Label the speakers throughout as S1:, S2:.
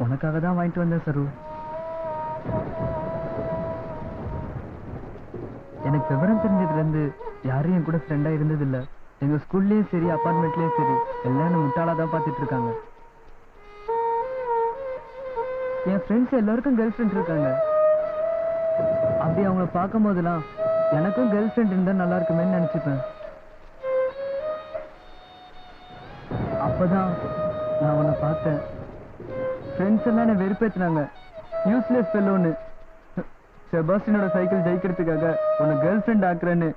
S1: உனக்காக தான் வாங்கிட்டு வந்தேன் சரு. எனக்கு விவரம் தெரிஞ்சதுல இருந்து யாரும் என் கூட ஃப்ரெண்டா இருந்தது இல்ல. எங்க ஸ்கூல்லயும் சரி அபார்ட்மெண்ட்லயும் சரி எல்லாம் முட்டாளா தான் பார்த்துட்டு இருக்காங்க. என் ஃப்ரெண்ட்ஸ் எல்லாருக்கும் கேர்ள் ஃப்ரெண்ட் இருக்காங்க. அப்படி அவங்கள பார்க்கும் போதெல்லாம் எனக்கும் கேர்ள் ஃப்ரெண்ட் இருந்தா நல்லா இருக்குமே நினைச்சுப்பேன். அப்பதான் நான் உன்னை பார்த்தேன். ஃப்ரெண்ட்ஸ் எல்லாம் என்ன வெறுப்பேத்தினாங்க, யூஸ்லெஸ் ஃபெல்லோன்னு. செபாஸ்டினோட சைக்கிள் ஜெயிக்கிறதுக்காக உன்னை கேர்ள் ஃப்ரெண்ட் ஆக்குறேன்னு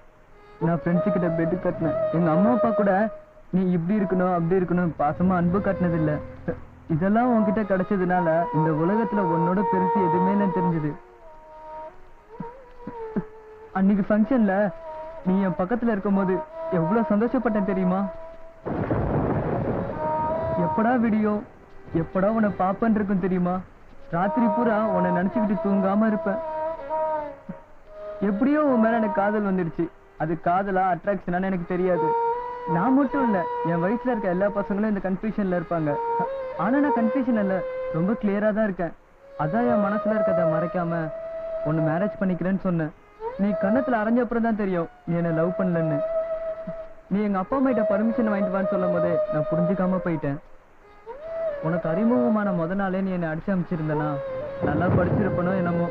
S1: நான் ஃப்ரெண்ட்ஸு கிட்ட பெட்டு கட்டினேன். எங்க அம்மா அப்பா கூட நீ இப்படி இருக்கணும் அப்படி இருக்கணும் பாசமா அன்பு காட்டினது இல்ல. இதெல்லாம் உன்கிட்ட கிடைச்சதுனால இந்த உலகத்துல உன்னோட பெருசு எதுவுமே இல்லைன்னு தெரிஞ்சது. அன்னைக்கு ஃபங்க்ஷன்ல நீ என் பக்கத்துல இருக்கும் போது எவ்வளவு சந்தோஷப்பட்டேன் தெரியுமா? எப்படா வீடியோ எப்படா உன்னை பாப்பன்னு இருக்கும் தெரியுமா? ராத்திரி பூரா உன்னை நினைச்சுக்கிட்டு தூங்காம இருப்பேன். எப்படியோ உன் மேல எனக்கு காதல் வந்துடுச்சு. அது காதலா அட்ராக்ஷனான்னு எனக்கு தெரியாது. நான் மட்டும் இல்ல, என் வயசுல இருக்க எல்லா பசங்களும் இந்த கன்ஃபியூஷன்ல இருப்பாங்க. ஆனா நான் கன்ஃபியூஷன் இல்ல, ரொம்ப கிளியரா தான் இருக்கேன். அதான் என் மனசுல இருக்கதை மறைக்காம உன்னை மேரேஜ் பண்ணிக்கிறேன்னு சொன்னேன். நீ கண்ணத்துல அரைஞ்ச அப்புறம் தான் தெரியும் நீ என்ன லவ் பண்ணலன்னு. நீ எங்க அப்பா அம்மா கிட்ட பர்மிஷன் வாங்கிட்டு வான்னு சொல்லும் போதே நான் புரிஞ்சுக்காம போயிட்டேன். உனக்கு அறிமுகமான முத நாளே நீ என்னை அடிச்சு அமைச்சிருந்தனா நல்லா படிச்சிருப்பனோ என்னமோ.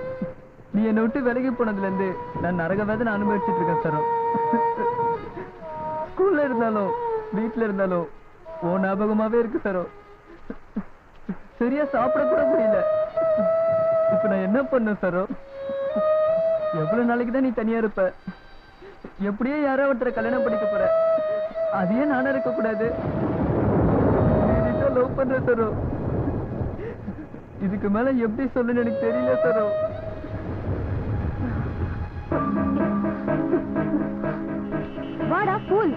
S1: நீ என்னை விட்டு விலகி போனதுல இருந்து நான் நரக வேதனை அனுபவிச்சுட்டு இருக்கேன் சரோ. ஸ்கூல்ல இருந்தாலும் வீட்டுல இருந்தாலும் ஓ ஞாபகமாவே இருக்கு சரோ. சரியா சாப்பிட கூட முடியல. இப்ப நான் என்ன பண்ண சரோ? எவ்வளவு நாளைக்கு தான் நீ தனியா இருப்ப? எப்படியே யாரோ ஒருத்தரை கல்யாணம் பண்ணிக்க போற, அதையே நானும் இருக்க கூடாது. லவ் பண்ற சரோ. இதுக்கு மேல எப்படி சொல்லுன்னு எனக்கு தெரியல சரோ.
S2: வாடா ஃபூல்.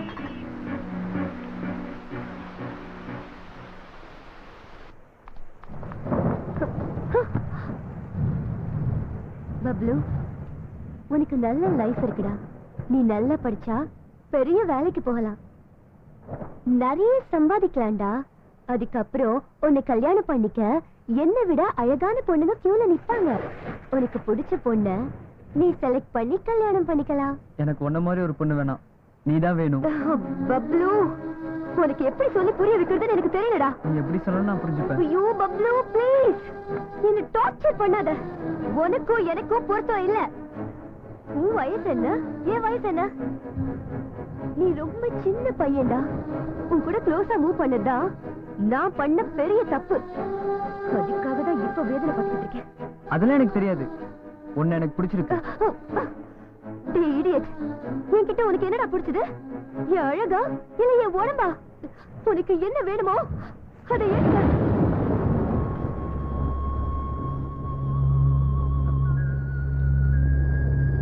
S2: பப்ளு, உனக்கு நல்ல லைஃப் இருக்குடா. நீ நல்லா படிச்சா பெரிய வேலைக்கு போகலாம், நிறைய சம்பாதிக்கலாம்டா. அதுக்கப்புறம் உன்னை கல்யாணம் பண்ணிக்க என்னை விட அழகான பொண்ணுங்க கியூல நிப்பாங்க. உனக்கு பிடிச்ச பொண்ண நீ செலக்ட் பண்ணி கல்யாணம் பண்ணிக்கலாம்.
S1: எனக்கு உன்ன மாதிரி ஒரு பொண்ணு வேணாம், நீதான் வேணும்.
S2: பப்ளு, உனக்கு எப்படி சொல்லி புரிய வைக்கிறதுன்னு எனக்கு தெரியலடா.
S1: நீ எப்படி சொல்லணும் நான் புரிஞ்சுப்பேன்.
S2: ஐயோ பப்ளு ப்ளீஸ், என்ன டார்ச்சர் பண்ணாத. உனக்கும் எனக்கும் பொருத்தம் இல்ல. உன் வயசு என்ன, என் வயசு என்ன? நீ ரொம்ப சின்ன பையன்டா. உன் கூட க்ளோஸா மூவ் பண்ணதா நான் பண்ண பெரிய தப்பு. அதுக்காக தான் இப்ப வேதனை பட்டுட்டு இருக்கேன்.
S1: அதெல்லாம் எனக்கு தெரியாது. உன்னை எனக்கு பிடிச்சிருக்கு.
S2: டேய் இடியட், என்கிட்ட உனக்கு என்னடா பிடிச்சது? என் அழகா இல்ல என் உடம்பா? உனக்கு என்ன வேணுமோ அதை எடுக்க.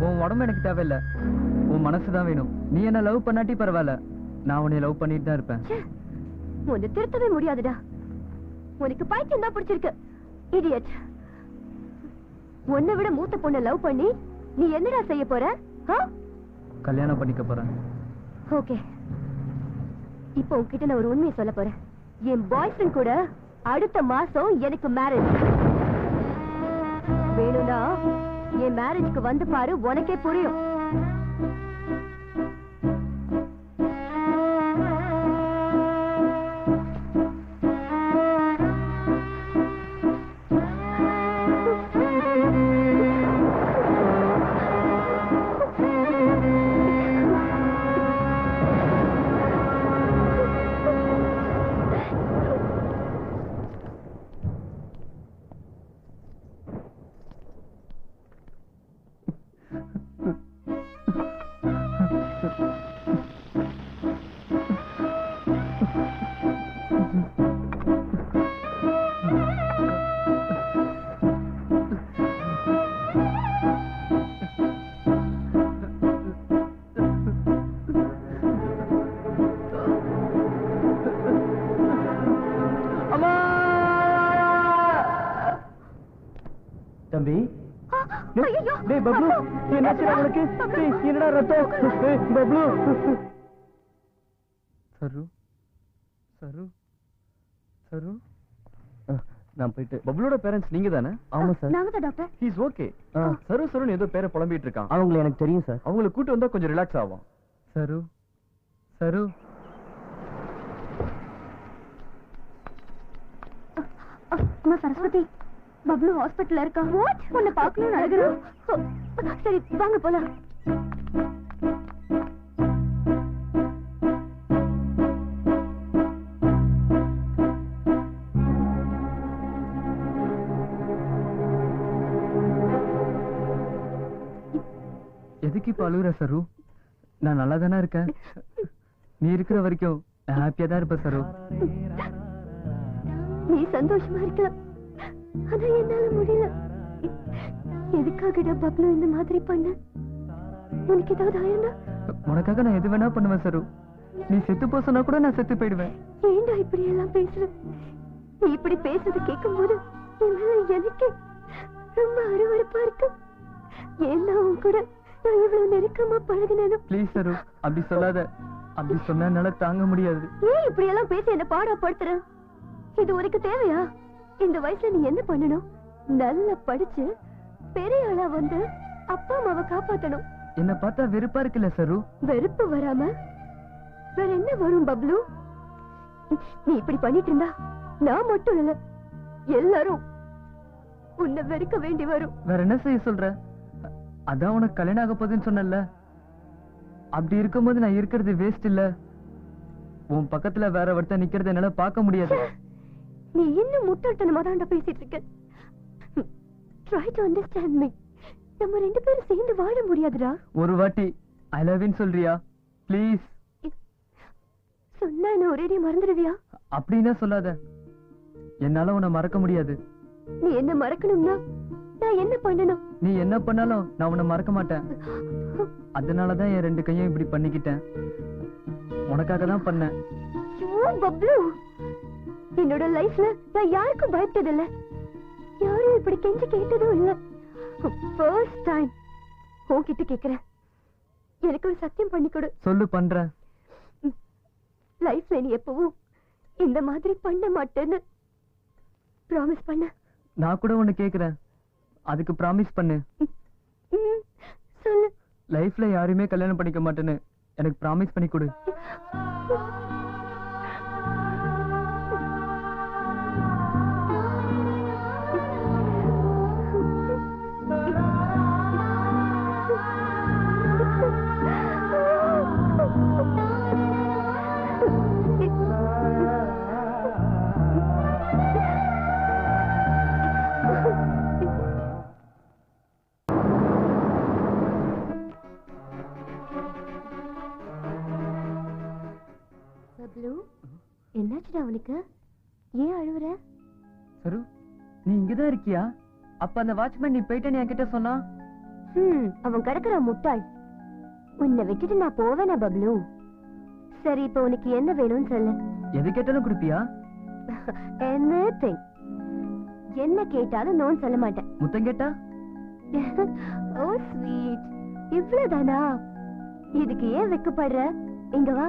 S1: உன் உடம்பு எனக்கு தேவையில்ல, உன் மனசுதான் வேணும். நீ என்ன லவ் பண்ணாட்டி பரவாயில்ல, நான் உன்னை லவ் பண்ணிட்டு தான் இருப்பேன்.
S2: உன்னை திருத்தவே முடியாதுடா. உனக்கு பைத்தியம் தான் பிடிச்சிருக்கு இடியட். உன்னை விட மூத்த பொண்ணை லவ் பண்ணி நீ என்னடா செய்ய போற?
S1: கல்யாணம் பண்ணிக்க போறேன்.
S2: ஓகே, இப்போ உன்கிட்ட நான் ஒரு உண்மையை சொல்ல போறேன். என் பாய் ஃப்ரெண்ட் கூட அடுத்த மாசம் எனக்கு மேரேஜ். வேணும்னா என் மேரேஜ்க்கு வந்து பாரு, உனக்கே புரியும்.
S1: தம்பி, டேய் பப்ளு, என்னாச்சு உங்களுக்கு? டேய் என்னடா ரத்தம்? டேய் பப்ளு. சரு சரு சரு, நான் போயிட்டு பப்ளோட பேரண்ட்ஸ் நீங்க தானே? ஆமா சார்.
S2: நாங்க தான் டாக்டர்.
S1: He is okay. சருன்னு ஏதோ பேரை புலம்பிட்டு இருக்கான்.
S3: அவங்களை எனக்கு தெரியும் சார்.
S1: அவங்களை கூட்டி வந்தா கொஞ்சம் ரிலாக்ஸ் ஆகும். சரு சரு
S2: அம்மா சரஸ்வதி, பப்ளு ஹாஸ்பிட்டல்ல இருக்கா. வாட்? உன்னை பார்க்கணும்னு அழகுறோம். சரி வாங்க போலாம்.
S1: எதுக்கு இப்ப அழுகுற சரு? நான் நல்லா தானே இருக்கேன். நீ இருக்கிற வரைக்கும் ஹாப்பியா தான் இருப்ப சரு.
S2: நீ சந்தோஷமா இருக்கலாம், ஆனா என்னால முடியல. எதுக்காகடா பப்ளு இந்த மாதிரி பண்ண? உனக்கு ஏதாவது ஆயிருந்தா?
S1: உனக்காக நான் எது வேணா பண்ணுவேன் சரு. நீ செத்து போ சொன்னா கூட நான் செத்து போயிடுவேன்.
S2: ஏண்டா இப்படி எல்லாம் பேசுற? நீ இப்படி பேசுறது கேட்கும் போது எனக்கு ரொம்ப அருவருப்பா இருக்கு. ஏன்னா உன் கூட நான் இவ்வளவு நெருக்கமா பழகினேனும்.
S1: ப்ளீஸ் சரு, அப்படி சொல்லாத. அப்படி சொன்னா என்னால தாங்க முடியாது.
S2: ஏன் இப்படி எல்லாம் பேசி என்ன பாடப்படுத்துற? இது உனக்கு தேவையா? இந்த வயசுல நீ என்ன பண்ணணும்? நல்லா படிச்சு பெரிய ஆளா வந்து அப்பா அம்மாவை காப்பாத்தணும்.
S1: என்ன பார்த்தா வெறுப்பா இருக்குல்ல சரு?
S2: வெறுப்பு வராம வேற என்ன வரும் பப்ளு? நீ இப்படி பண்ணிட்டு இருந்தா நான் மட்டும் இல்ல, எல்லாரும் உன்னை வெறுக்க வேண்டி வரும்.
S1: வேற என்ன செய்ய சொல்ற? அதான் உனக்கு கல்யாணம் ஆக போகுதுன்னு சொன்னல. அப்படி இருக்கும்போது நான் இருக்கிறது வேஸ்ட் இல்ல. உன் பக்கத்துல வேற ஒருத்தன் நிக்கிறது என்னால பார்க்க முடியாது.
S2: நீ இன்னும் முட்டாள்தனமா தான் பேசிட்டு இருக்க. Try to understand me. நம்ம ரெண்டு பேரும் சேர்ந்து வாழ முடியாதுடா.
S1: ஒரு வாட்டி ஐ லவ் யூ சொல்றியா ப்ளீஸ்?
S2: சொன்னா என்ன ஒரேடியா மறந்துடுவியா?
S1: அப்படின்னா சொல்லாத. என்னால உன்னை மறக்க முடியாது.
S2: நீ என்ன மறக்கணும்னா நான் என்ன பண்ணணும்?
S1: நீ என்ன பண்ணாலும் நான் உன்னை மறக்க மாட்டேன். அதனாலதான் என் ரெண்டு கையும் இப்படி பண்ணிக்கிட்டேன். உனக்காக தான் பண்ணேன்.
S2: பப்ளு, என்னோட லைஃப்ல நான் யாருக்கும் பயப்பட்டதில்ல, யாரும் இப்படி கெஞ்சி கேட்டதும் இல்ல. ஃபர்ஸ்ட் டைம் உன்கிட்ட கேக்குறேன், எனக்கு ஒரு சத்தியம் பண்ணி கொடு.
S1: சொல்லு, பண்றேன்.
S2: லைஃப்ல நீ எப்பவும் இந்த மாதிரி பண்ண மாட்டேன்னு ப்ராமிஸ் பண்ண.
S1: நான் கூட ஒண்ணு கேக்குறேன், அதுக்கு ப்ராமிஸ் பண்ணு.
S2: சொல்லு.
S1: லைஃப்ல யாரையுமே கல்யாணம் பண்ணிக்க மாட்டேன்னு எனக்கு ப்ராமிஸ் பண்ணி கொடு.
S2: என்னாச்சுடா அவனுக்கு? ஏன் அழுவுற?
S1: சரு, நீ இங்கதான் இருக்கியா? அப்ப அந்த வாட்ச்மேன் நீ போயிட்டேன்னு என்கிட்ட சொன்னா?
S2: அவன் கிடக்குற முட்டாள். உன்னை விட்டுட்டு நான் போவேனா பப்ளு? சரி, இப்ப உனக்கு என்ன வேணும்னு சொல்லு.
S1: எது கேட்டாலும் கொடுப்பியா?
S2: எனிதிங். என்ன கேட்டாலும் நோன்னு சொல்ல மாட்டேன்.
S1: முத்தம் கேட்டா?
S2: ஓ ஸ்வீட், இவ்வளவுதானா? இதுக்கு ஏன் வெக்கப்படுற? இங்க வா.